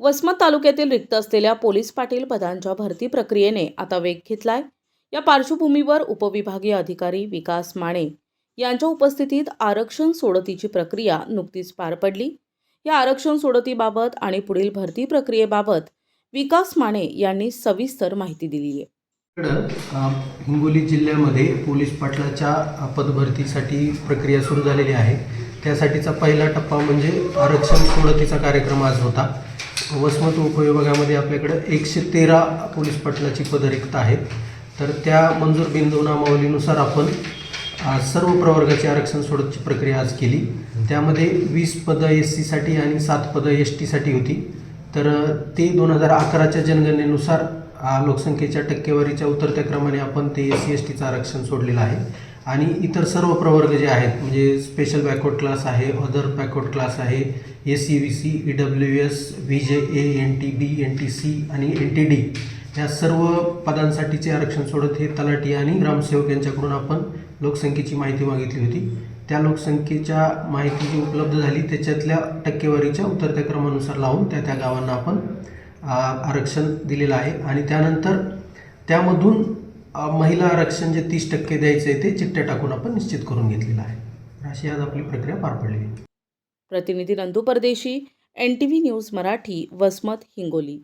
वसमत तालुक्यातील रिक्त असलेल्या पोलीस पाटील पदांच्या भरती प्रक्रियेने आता वेग घेतलाय। या पार्श्वभूमीवर उपविभागीय अधिकारी विकास माने यांच्या उपस्थितीत आरक्षण सोडतीची प्रक्रिया नुकतीच पार पडली। या आरक्षण सोडतीबाबत आणि पुढील भरती प्रक्रियेबाबत विकास माने यांनी सविस्तर माहिती दिली आहे। हिंगोली जिल्ह्यामध्ये पोलीस पाटलाच्या पदभरतीसाठी प्रक्रिया सुरू झालेली आहे। त्यासाठीचा पहिला टप्पा म्हणजे आरक्षण सोडतीचा कार्यक्रम आज होता। वसमत उपविभागामध्ये आपल्याकडे 113 पोलीस पाटलाची पदं रिक्त आहेत। तर त्या मंजूर बिंदू नामावलीनुसार आपण सर्व प्रवर्गाची आरक्षण सोडतीची प्रक्रिया आज केली। त्यामध्ये 20 पदं SC साठी आणि 7 पदं ST साठी होती। तर ते 2011च्या जनगणनेनुसार लोकसंख्येच्या टक्केवारीच्या उतरत्या क्रमाने आपण ते SC STचं आरक्षण सोडलेलं आहे। आणि इतर सर्व प्रवर्ग जे आहेत म्हणजे स्पेशल बॅकवर्ड क्लास आहे, अदर बॅकवर्ड क्लास आहे, SC BC EWS VJ NTB NTC आणि NTD या सर्व पदांसाठीचे आरक्षण सोडत हे तलाठी आणि ग्रामसेवक यांच्याकडून आपण लोकसंख्येची माहिती मागितली होती। त्या लोकसंख्येच्या माहिती जी उपलब्ध झाली त्याच्यातल्या टक्केवारीच्या उतरत्या क्रमानुसार लावून त्या गावांना आपण आरक्षण दिलेलं आहे। आणि त्यानंतर त्यामधून महिला आरक्षण जे 30% द्यायचं आहे ते चिठ्ठ्या टाकून आपण निश्चित करून घेतलेलं आहे। अशी आज आपली प्रक्रिया पार पडली। प्रतिनिधी नंदू परदेशी NTV न्यूज मराठी, वसमत, हिंगोली।